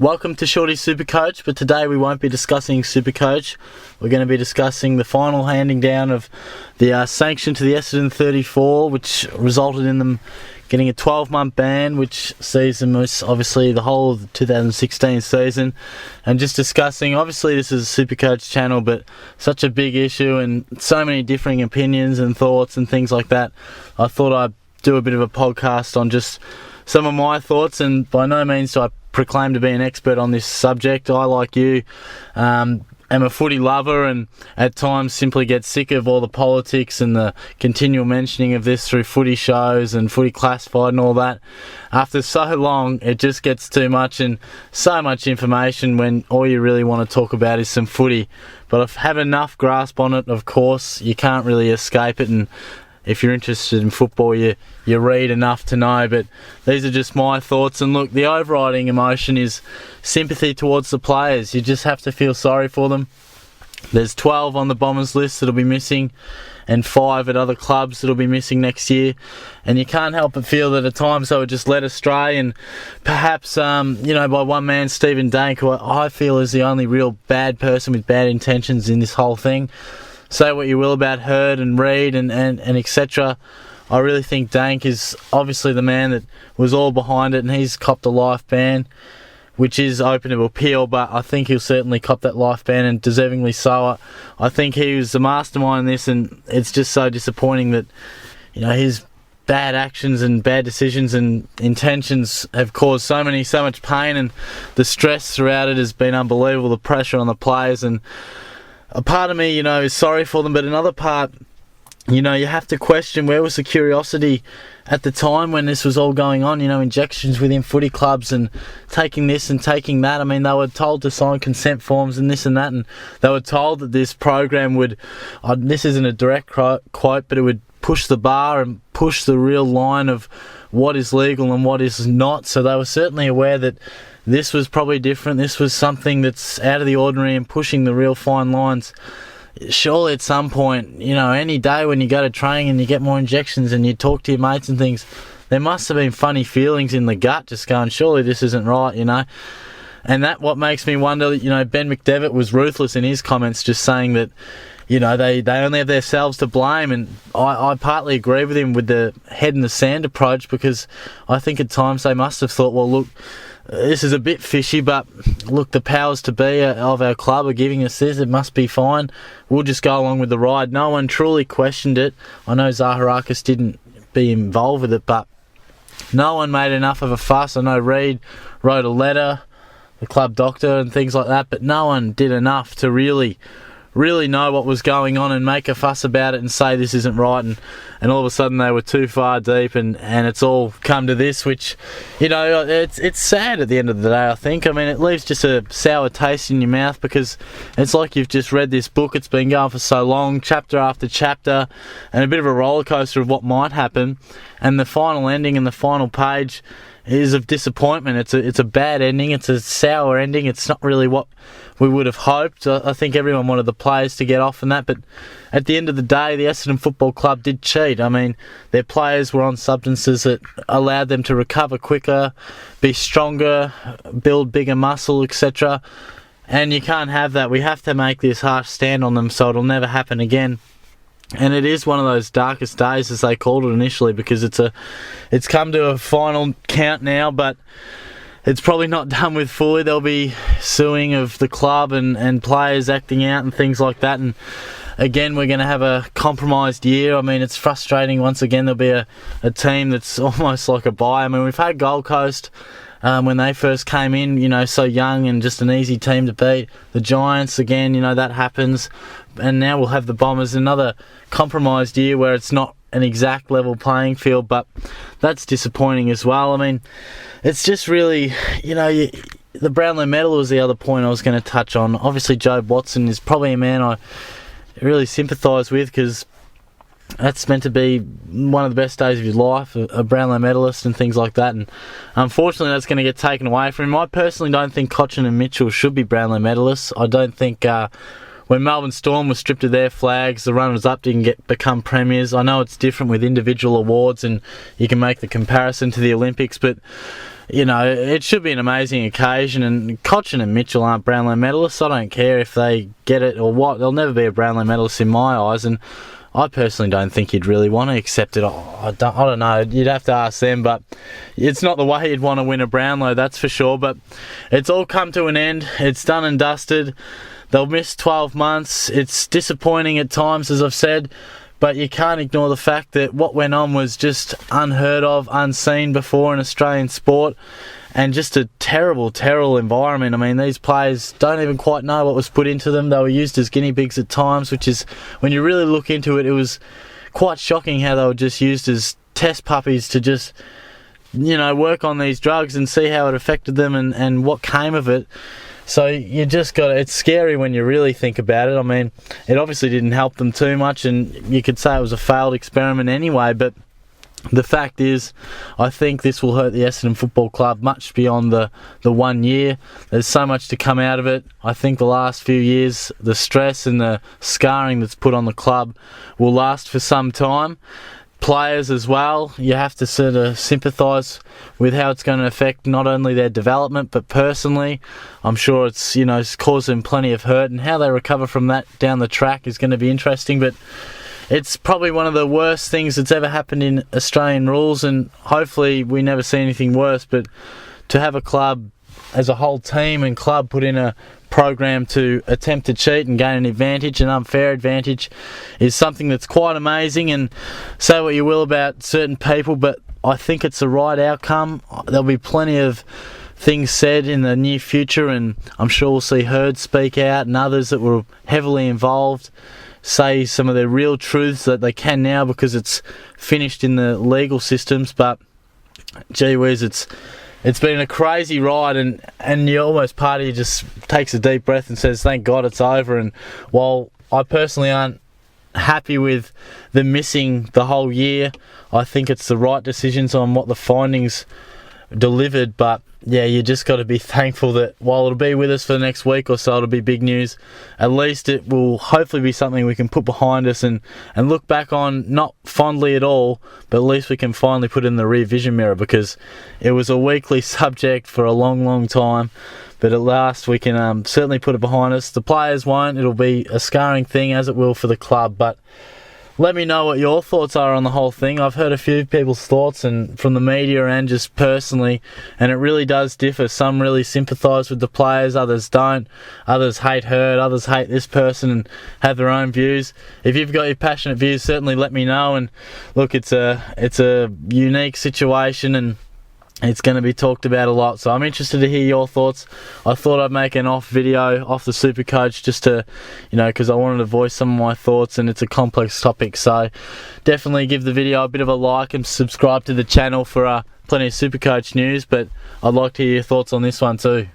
Welcome to Shorty's Supercoach, but today we won't be discussing Supercoach. We're going to be discussing the final handing down of the sanction to the Essendon 34, which resulted in them getting a 12-month ban, which sees them miss obviously the whole of the 2016 season. And just discussing, obviously this is a Supercoach channel, but such a big issue and so many differing opinions and thoughts and things like that. I thought I'd do a bit of a podcast on just some of my thoughts, and by no means do I proclaim to be an expert on this subject. I, like you, am a footy lover and at times simply get sick of all the politics and the continual mentioning of this through footy shows and footy classified and all that. After so long, it just gets too much and so much information when all you really want to talk about is some footy. But I have enough grasp on it, of course. You can't really escape it, and if you're interested in football, you read enough to know. But these are just my thoughts. And look, the overriding emotion is sympathy towards the players. You just have to feel sorry for them. There's 12 on the Bombers list that'll be missing, and 5 at other clubs that'll be missing next year. And you can't help but feel that at times they were just led astray, and perhaps, by one man, Stephen Dank, who I feel is the only real bad person with bad intentions in this whole thing. Say what you will about Heard and Reid and etc. I really think Dank is obviously the man that was all behind it, and he's copped a life ban, which is open to appeal, but I think he'll certainly cop that life ban, and deservingly so. I think he was the mastermind in this, and it's just so disappointing that his bad actions and bad decisions and intentions have caused so much pain, and the stress throughout it has been unbelievable, the pressure on the players. And a part of me, is sorry for them, but another part, you have to question, where was the curiosity at the time when this was all going on? Injections within footy clubs and taking this and taking that. I mean, they were told to sign consent forms and this and that, and they were told that this program would, this isn't a direct quote, but it would push the bar and push the real line of what is legal and what is not. So they were certainly aware that this was probably different. This was something that's out of the ordinary and pushing the real fine lines. Surely at some point, any day when you go to training and you get more injections and you talk to your mates and things, there must have been funny feelings in the gut just going, surely this isn't right, And that what makes me wonder, Ben McDevitt was ruthless in his comments, just saying that, they only have themselves to blame. And I partly agree with him with the head in the sand approach, because I think at times they must have thought, well, look, this is a bit fishy, but look, the powers to be of our club are giving us this. It must be fine. We'll just go along with the ride. No one truly questioned it. I know Zaharakis didn't be involved with it, but no one made enough of a fuss. I know Reid wrote a letter, the club doctor and things like that, but no one did enough to really know what was going on and make a fuss about it and say this isn't right. And all of a sudden they were too far deep, and it's all come to this, which, it's sad at the end of the day, I think. I mean, it leaves just a sour taste in your mouth, because it's like you've just read this book. It's been going for so long, chapter after chapter, and a bit of a roller coaster of what might happen. And the final ending and the final page is of disappointment. It's a bad ending. It's a sour ending. It's not really what we would have hoped. I think everyone wanted the players to get off and that, but at the end of the day, the Essendon Football Club did cheat. I mean, their players were on substances that allowed them to recover quicker, be stronger, build bigger muscle, etc. And you can't have that. We have to make this harsh stand on them so it'll never happen again. And it is one of those darkest days, as they called it initially, because it's come to a final count now, but it's probably not done with fully. There'll be suing of the club and players acting out and things like that. And again, we're going to have a compromised year. I mean, it's frustrating. Once again, there'll be a team that's almost like a bye. I mean, we've had Gold Coast when they first came in, so young and just an easy team to beat. The Giants, again, that happens. And now we'll have the Bombers, another compromised year where it's not an exact level playing field, but that's disappointing as well. I mean, it's just really, the Brownlow medal was the other point I was going to touch on. Obviously, Jobe Watson is probably a man I really sympathise with, because that's meant to be one of the best days of his life, a Brownlow medalist and things like that. And unfortunately, that's going to get taken away from him. I personally don't think Cochin and Mitchell should be Brownlow medalists. I don't think when Melbourne Storm was stripped of their flags, the runners-up didn't become premiers. I know it's different with individual awards, and you can make the comparison to the Olympics, but you know, it should be an amazing occasion, and Cochin and Mitchell aren't Brownlow medalists. I don't care if they get it or what. They'll never be a Brownlow medalist in my eyes, and I personally don't think you'd really want to accept it. I don't know. You'd have to ask them, but it's not the way you'd want to win a Brownlow, that's for sure. But it's all come to an end. It's done and dusted. They'll miss 12 months. It's disappointing at times, as I've said, but you can't ignore the fact that what went on was just unheard of, unseen before in Australian sport, and just a terrible, terrible environment. I mean, these players don't even quite know what was put into them. They were used as guinea pigs at times, which is, when you really look into it, it was quite shocking how they were just used as test puppies to just, you know, work on these drugs and see how it affected them and what came of it. So you just got to, it's scary when you really think about it. I mean, it obviously didn't help them too much, and you could say it was a failed experiment anyway, but the fact is, I think this will hurt the Essendon Football Club much beyond the 1 year. There's so much to come out of it. I think the last few years, the stress and the scarring that's put on the club will last for some time. Players as well, you have to sort of sympathise with how it's going to affect not only their development but personally. I'm sure it's, you know, it's caused them plenty of hurt, and how they recover from that down the track is going to be interesting. But it's probably one of the worst things that's ever happened in Australian rules, and hopefully we never see anything worse. But to have a club, as a whole team and club, put in a program to attempt to cheat and gain an advantage, an unfair advantage, is something that's quite amazing. And say what you will about certain people, but I think it's the right outcome. There'll be plenty of things said in the near future, and I'm sure we'll see Hurd speak out and others that were heavily involved say some of their real truths that they can now, because it's finished in the legal systems. But gee whiz, it's been a crazy ride, and you almost, part of you just takes a deep breath and says, thank God it's over. And while I personally aren't happy with them missing the whole year, I think it's the right decisions on what the findings delivered. But yeah, you just got to be thankful that while it'll be with us for the next week or so, it'll be big news, at least it will hopefully be something we can put behind us and look back on, not fondly at all, but at least we can finally put it in the rear vision mirror, because it was a weekly subject for a long, long time. But at last we can certainly put it behind us. The players won't. It'll be a scarring thing, as it will for the club. But let me know what your thoughts are on the whole thing. I've heard a few people's thoughts, and from the media and just personally, and it really does differ. Some really sympathise with the players, others don't. Others hate Hurd, others hate this person and have their own views. If you've got your passionate views, certainly let me know. And look, it's a unique situation, and it's going to be talked about a lot, so I'm interested to hear your thoughts. I thought I'd make an off video off the Supercoach just to, you know, because I wanted to voice some of my thoughts, and it's a complex topic. So definitely give the video a bit of a like and subscribe to the channel for plenty of Supercoach news. But I'd like to hear your thoughts on this one too.